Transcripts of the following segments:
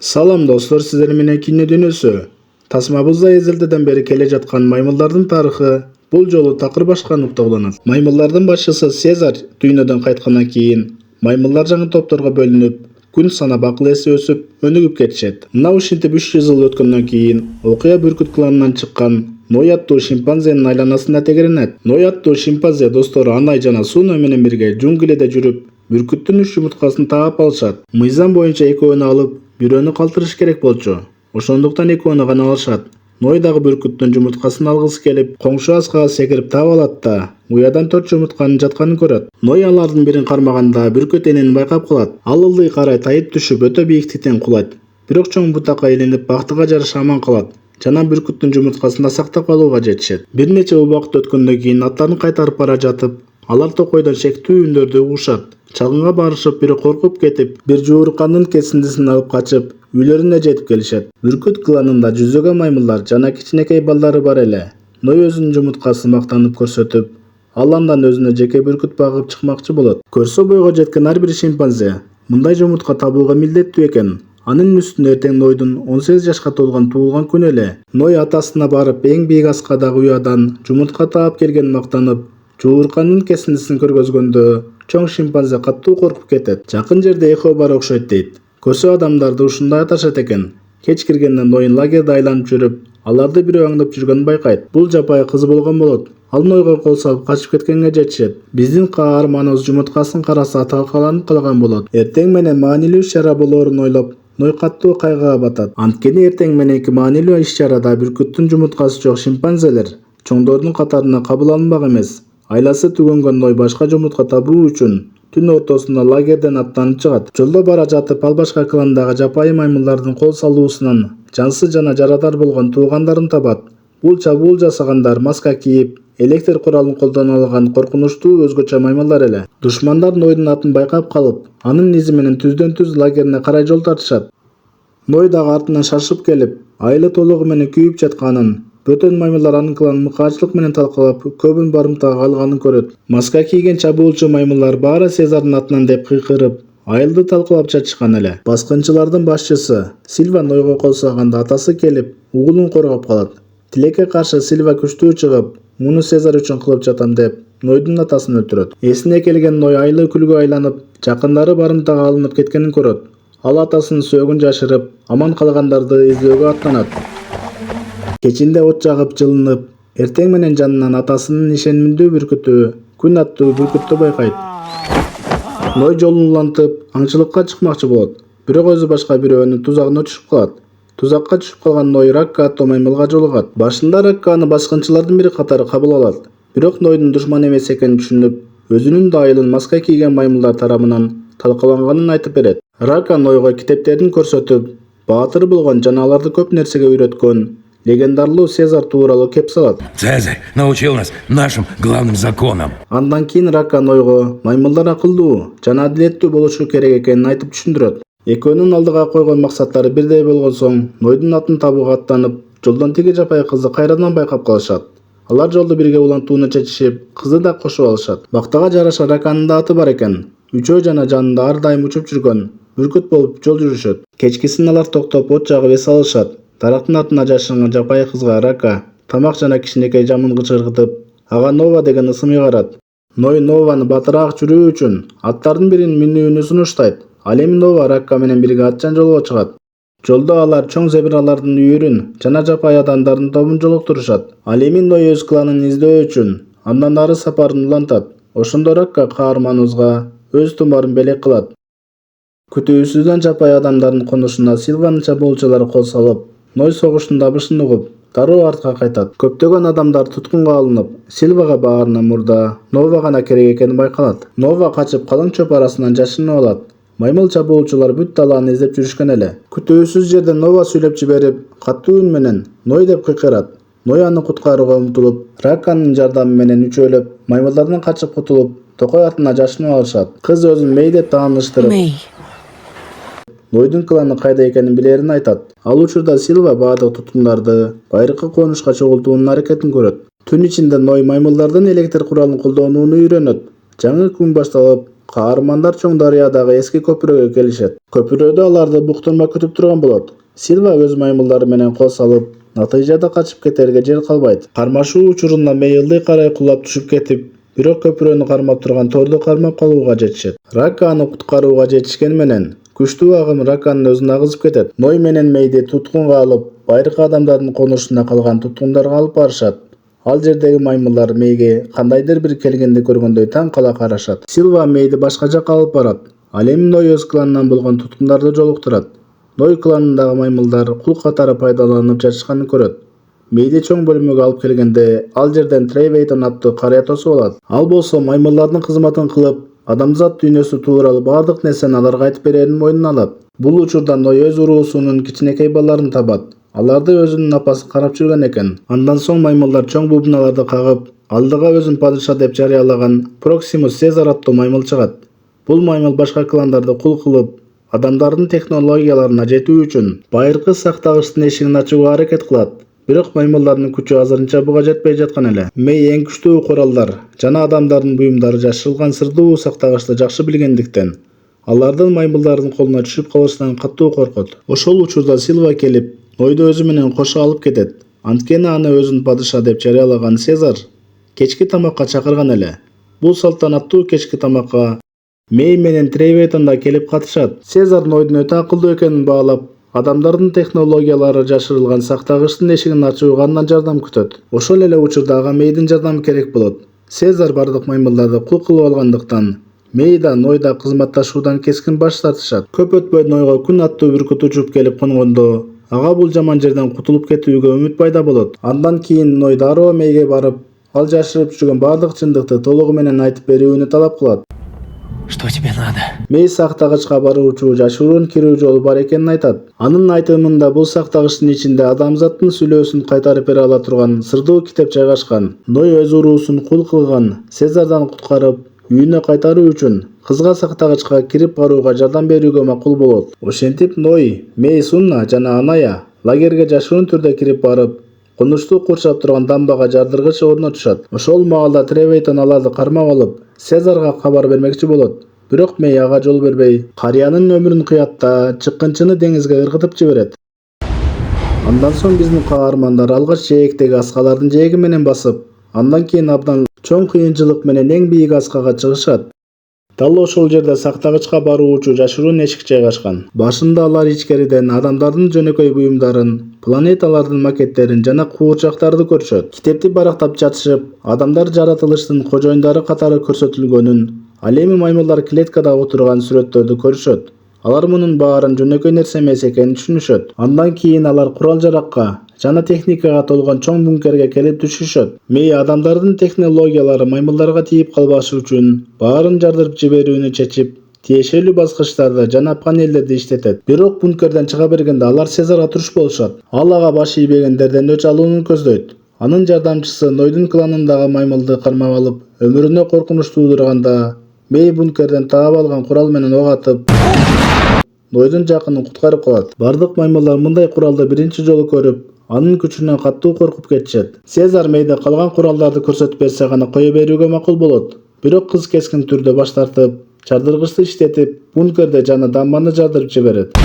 Салам достор, сиздер менен кино дүйнөсү. Тасмабызда эзелдеден бери келе жаткан маймылдардын тарыхы бул жолу такыр башка нукталанат. Маймылдардын башчысы Сезар дүйнөдөн кайткандан кийин маймылдар жаңы топторго бөлүнүп, күн санап акыл эси өсүп, өнүгүп кетишет. Мына ушинтип 300 жыл өткөндөн кийин окуя бүркүт кланынан чыккан Ной аттуу шимпанзенин айланасында тегеренет. Ной аттуу шимпанзе достору Анай жана Суно менен бирге джунглиде жүрүп, бүркүттүн 3 жумурткасын таап алышат. Мыйзам боюнча экөөнү алып, бирөөнү калтырыш керек болчу. Ошондуктан экөөнү гана алышат. Ной дагы бүркүттүн жумурткасын алгысы келип, коңшу аскага секирип таап алат да, уядан 4 жумуртканын жатканын көрөт. Ной алардын бирин кармаганда бүркүт энени байкап калат. Ал ылдый карай тайып түшүп, өтө бийиктиктен кулайт. Бирок чоң бутакка илинип, бактыга жараша аман калат. Жана бүркүттүн жумурткасын сактап калууга жетишет. Бир нече убакыт өткөндөн кийин аттарын кайтарып бара жатып, алар токойдон шектүү үндөрдү угушат. Чалгынга барышып, бири коркуп кетип, бир жууркандын кесиндисин алып качып, үйлөрүнө жетип келишет. Бүркүт кланында жүзөгөн маймылдар жана кичинекей балдары бар эле. Ной өзүнүн жумурткасын мактанып көрсөтүп, ал андан өзүнө жеке бүркүт багып чыкмакчы болот. Көрсө бойго жеткен ар бир шимпанзе мындай жумуртка табууга милдеттүү экен. Анын үстүнө эртең Нойдун 18 жашка толгон туулган күнү эле. Ной атасына барып, эң бийик аскадагы уядан жумуртка таап келгенин мактанып, жууркандын кесиндисин көргөзгөндө чоң шимпанзе катуу коркуп кетет. Жакын жерде экөө бар окшойт дейт. Көрсө адамдарды ушундай аташат экен. Кеч киргенде Ной лагерди айланып жүрүп, аларды бирөө аңдып жүргөнүн байкайт. Бул жапайы кыз болгон болот. Ал Нойго кол салып качып кеткенге жетишет. Биздин каарманыбыз жумурткасын караса талкаланып калган болот. Эртең менен маанилүү иш-чара болоорун ойлоп, Ной катуу кайгыга батат. Анткени эртең мененки маанилүү иш-чарада бүркүттүн жумурткасы жок шимпанзелер чоңдордун катарына кабыл алынбак эмес. Айласы түгөнгөн Ной башка жумуртка табуу үчүн түн ортосунда лагерден аттанып чыгат. Жолдо бара жатып, ал башка кландагы жапайы маймылдардын кол салуусунан жансыз жана жарадар болгон туугандарын табат. Бул чабуул жасагандар маска кийип, электр куралын колдоно алган коркунучтуу өзгөчө маймылдар эле. Душмандар Нойдун атын байкап калып, анын изи менен түздөн-түз лагерине карай жол тартышат. Ной дагы артынан шашып келип, айылы толугу менен күйүп жатканын, бөтөн маймылдар анын кланын мыкаачылык менен талкалап, көбүн барымтага алганын көрөт. Маска кийген чабуулчу маймылдар баары Сезардын атынан деп кыйкырып, айылды талкалап жатышкан эле. Баскынчылардын башчысы Сильва Нойго кол салганда атасы келип, угулун коргоп калат. Тилекке каршы Сильва күчтүү чыгып, муну Сезар үчүн кылып жатам деп, Нойдун атасын өлтүрөт. Эсине келген Ной айылы күлгө айланып, жакындары барымтага алынып кеткенин көрөт. Ал атасынын сөөгүн жашырып, аман калгандарды издөөгө аттанат. Кечинде от жагып жылынып, эртең менен жанынан атасынын ишенимдүү бүркүтү Күн аттуу бүркүттү байкайт. Ной жолун улантып, аңчылыкка чыкмакчы болот. Бирок өзү башка бирөөнүн тузагына түшүп калат. Тузакка түшүп калган Ной Ракка аттуу маймылга жолугат. Башында Ракка аны баскынчылардын бири катары кабыл алат. Бирок Нойдун душман эмес экенин түшүнүп, өзүнүн да айылын маска кийген маймылдар тарабынан талкаланганын айтып берет. Ракка Нойго китептерин көрсөтүп, баатыр болгон жана аларды көп нерсеге үйрөткөн легендарлуу Сезар тууралуу кеп салат. Цезарь научил нас нашим главным законам. Андан кийин Ракка Нойго маймылдар акылдуу жана адилеттүү болушу керек экенин айтып түшүндүрөт. Экөөнүн алдыга койгон максаттары бирдей болгон соң, Нойдун атын табууга аттанып, жолдон тиги жапайы кызды кайрадан байкап калышат. Алар жолду бирге улантууну чечишип, кызды да кошуп алышат. Бактыга жараша Ракканын да аты бар экен. Үчөө жана жанында ар дайым учуп жүргөн бүркүт болуп жол жүрүшөт. Кечкисин алар токтоп, от жагып эс алышат. Дарактын атына жашынган жапайы кызга Ракка тамак жана кичинекей жамын кычыргытып, ага Нова деген ысым ыйгарат. Ной Нованы батыраак жүрүү үчүн аттардын бирин минүүнү сунуштайт. Ал эми Нова Ракка менен бирге атчан жолго чыгат. Жолдо алар чоң зебралардын үйүрүн жана жапайы адамдардын тобун жолуктурушат. Ал эми Ной өз кланын издөө үчүн андан ары сапарын улантат. Ошондо Ракка каарманыбызга өз тумарын белек кылат. Күтүүсүздөн жапайы адамдардын конушуна Сильванын чабуулчулары кол салып, Ной согуштун дабышын угуп, дароо артка кайтат. Көптөгөн адамдар туткунга алынып, Сильвага баарынан мурда Нова гана керек экени байкалат. Нова качып калың чөп арасынан жашынып алат. Маймыл чабуулчулар бүт даланы издеп жүрүшкөн эле. Күтүүсүз жерде Нова сүйлөп жиберип, катуу үн менен Ной деп кыйкырат. Ной аны куткарууга умтулуп, Ракканын жардамы менен үчөөлөп, маймылдардан качып кутулуп, токой атына жашынып алышат. Кыз өзүн Мэй деп тааныштырып, Нойдун кланы кайда экенин билерин айтат. Ал учурда Сильва баардык туткундарды байыркы конушка чогултуунун аракетин көрөт. Түн ичинде Ной маймылдардын электр куралын колдонууну үйрөнөт. Жаңы күн башталып, Каармандар Чоң дарыядагы эски көпүрөгө келишет. Көпүрөдө аларды буктурма күтүп турган болот. Силва өз маймылдары менен кол салып, натыйжада качып кетерге жер калбайт. Кармашуу учурунда Мэй ылдый карай кулап түшүп кетип, бирок көпүрөнү кармап турган Торду кармап калууга жетишет. Рака аны куткарууга жетишкен менен күчтүү агым Раканын өзүн агызып кетет. Ной менен Мэйди туткунга алып, байыркы адамдардын конушунда калган туткундарга алып барышат. Ал жердеги маймылдар Мэйге кандайдыр бир келгенди көргөндөй таң кала карашат. Силва Мэйди башка жакка алып барат. Ал эми Ной өз кланынан болгон туткундарды жолуктурат. Ной кланындагы маймылдар кул катары пайдаланып жатышканын көрөт. Мэйди чоң бөлмөгө алып келгенде ал жерден Трейвейтон аттуу карыя тосуп алат. Ал болсо маймылдардын кызматын кылып, адамзат дүйнөсү тууралуу бардык нерсени аларга айтып берерин мойнуна алат. Бул учурда Ной өз уруусунун кичинекей балдарын табат. Аларды өзүнүн апасы карап жүргөн экен. Андан соң маймылдар чоң бубналарды кагып, алдыга өзүн падыша деп жарыялаган Проксимус Сезар аттуу маймыл чыгат. Бул маймыл башка кландарды кул кылып, адамдардын технологияларына жетүү үчүн байыркы сактагычтын эшигин ачууга аракет кылат. Бирок маймылдардын күчү азырынча буга жетпей жаткан эле. Мэй эң күчтүү куралдар жана адамдардын буюмдары жашырылган сырдуу сактагычты жакшы билгендиктен алардын маймылдардын колуна түшүп калышынан катуу коркот. Ошол учурда Силва келип, Нойду өзү менен кошо алып кетет. Анткени аны өзүн падыша деп жарыялаган Сезар кечки тамакка чакырган эле. Бул салтанаттуу кечки тамакка Мэй менен Трейвейтон да келип катышат. Сезар Нойдун өтө акылдуу экенин баалап, адамдардын технологиялары жашырылган сактагычтын эшигин ачууга андан жардам күтөт. Ошол эле учурда ага Мэйдин жардамы керек болот. Сезар бардык маймылдарды кул кылып алгандыктан Мэй да Ной да кызматташуудан кескин баш тартышат. Көп өтпөй Нойго күн аттуу бүркүт учуп келип конгондо ага бул жаман жерден кутулуп кетүүгө үмүт пайда болот. Андан кийин Ной дароо Мэйге барып, ал жашырып жүргөн бардык чындыкты толугу менен айтып берүүнү талап кылат. Что тебе надо? Мэй сактагычка баруучу жашыруун кирүү жолу бар экенин айтат. Анын айтымында бул сактагычтын ичинде адамзаттын сүйлөөсүн кайтарып бере ала турган сырдуу китеп жайгашкан. Ной өз уруусун кул кылган Сезардан куткарып, үйүнө кайтаруу үчүн кызга сактагычка кирип барууга жардам берүүгө макул болот. Ошентип Ной, Мэй, Сунна жана Аная лагерге жашыруун түрдө кирип барып, конушту курчап турган дамбага жардыргыч орнотушат. Ошол маалда Трейвейтон аларды кармап алып, Сезарга кабар бермекчи болот. Бирок Мэй ага жол бербей, карыянын өмүрүн кыятта чыккынчыны деңизге ыргытып жиберет. Андан соң биздин каармандар алгач жээктеги аскалардын жээги менен басып, андан кийин абдан чоң кыйынчылык менен эң бийик аскага чыгышат. Дал ошол жерде сактагычка баруучу жашыруун эшик жайгашкан. Башында алар ичкериден адамдардын жөнөкөй буюмдарын, планеталардын макеттерин жана куурчактарды көрүшөт. Китепти барактап жатышып, адамдар жаратылыштын кожоюндары катары көрсөтүлгөнүн, ал эми маймылдар клеткада отурган сүрөттөрдү көрүшөт. Алар мунун баарын жөнөкөй нерсе эмес экенин түшүнүшөт. Андан кийин алар курал-жаракка жана техникага толгон чоң бункерге келип түшүшөт. Мэй адамдардын технологиялары маймылдарга тийип калбашы үчүн баарын жардырып жиберүүнү чечип, тиешелүү баскычтарды жана панелдерди иштетет. Бирок бункерден чыга бергенде алар Сезарга туруш болушат. Ал ага баш ийбегендерден өч алууну көздөйт. Анын жардамчысы Нойдун кланындагы маймылды кармап алып, өмүрүнө коркунуч туудурганда Мэй бункерден таап алган курал менен ок атып Нойдун жакынын куткарып калат. Бардык маймылдар мындай куралды биринчи жолу көрүп, анын күчүнөн катуу коркуп кетишет. Сезар Мэйде калган куралдарды көрсөтүп берсе гана кое берүүгө макул болот. Бирок кыз кескин түрдө баш тартып, жардыргычты иштетип, бункерде жана дамбаны жардырып жиберет.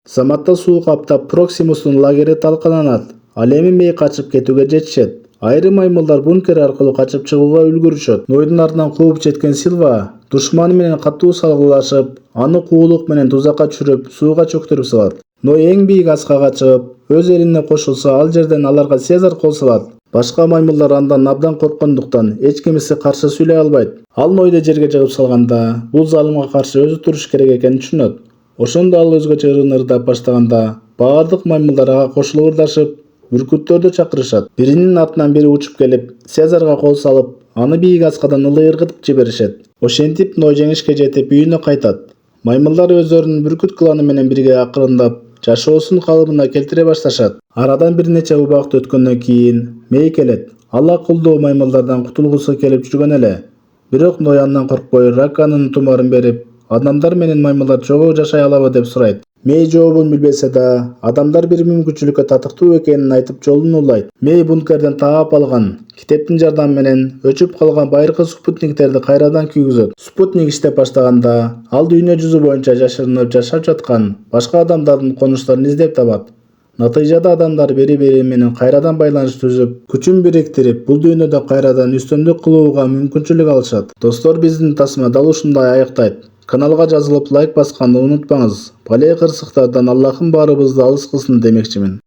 Заматта суу каптап, Проксимустун лагери талкаланат. Ал эми Мэй качып кетүүгө жетишет. Айрым маймылдар бункер аркылуу качып чыгууга үлгүрүшөт. Нойдун артынан кууп жеткен Силва душманы менен катуу салгылашып, аны куулук менен тузакка түшүрүп, сууга чөктүрүп салат. Ной эң бийик аскага чыгып, өз элине кошулса, ал жерден аларга Сезар кол салат. Башка маймылдар андан абдан корккондуктан эч кимиси каршы сүйлөй албайт. Ал Нойду жерге жыгып салганда, бул залымга каршы өзү туруш керек экенин түшүнөт. Ошондо ал өзгөчө ырын-ырдап баштаганда, баардык маймылдар ага кошулуп ырдашып, бүркүттөрдү чакырышат. Биринин артынан бири учуп келип, Сезарга кол салып, аны бийик аскадан ылый ыргытып жиберишет. Ошентип Ной жеңишке жетип үйүнө кайтат. Маймылдар өздөрүнүн бүркүт кланы менен бирге акырындап жашоосун калыбына келтире башташат. Арадан бир нече убакыт өткөндөн кийин Мэй келет. Ал акылдуу маймылдардан кутулгусу келип жүргөн эле. Бирок Ной андан коркпой, Раканын тумарын берип, адамдар менен маймылдар чогуу жашай алабы деп сурайт. Мэй жообун билбесе да, адамдар бир мүмкүнчүлүккө татыктуу экенин айтып жолун улайт. Мэй бункерден таап алган китептин жардамы менен өчүп калган байыркы спутниктерди кайрадан күйгүзөт. Спутник иштеп баштаганда, ал дүйнө жүзү боюнча жашырынып жашап жаткан башка адамдардын конуштарын издеп табат. Натыйжада адамдар бири-бири менен кайрадан байланыш түзүп, күчүн бириктирип, бул дүйнөдө кайрадан үстөмдүк кылууга мүмкүнчүлүк алышат. Достор, биздин тасма дал ушундай аяктайт. Каналга жазылып лайк басканды унутпаңыз. Бале кырсыктардан Аллахым баарыбызды алыс кылсын демекчимин.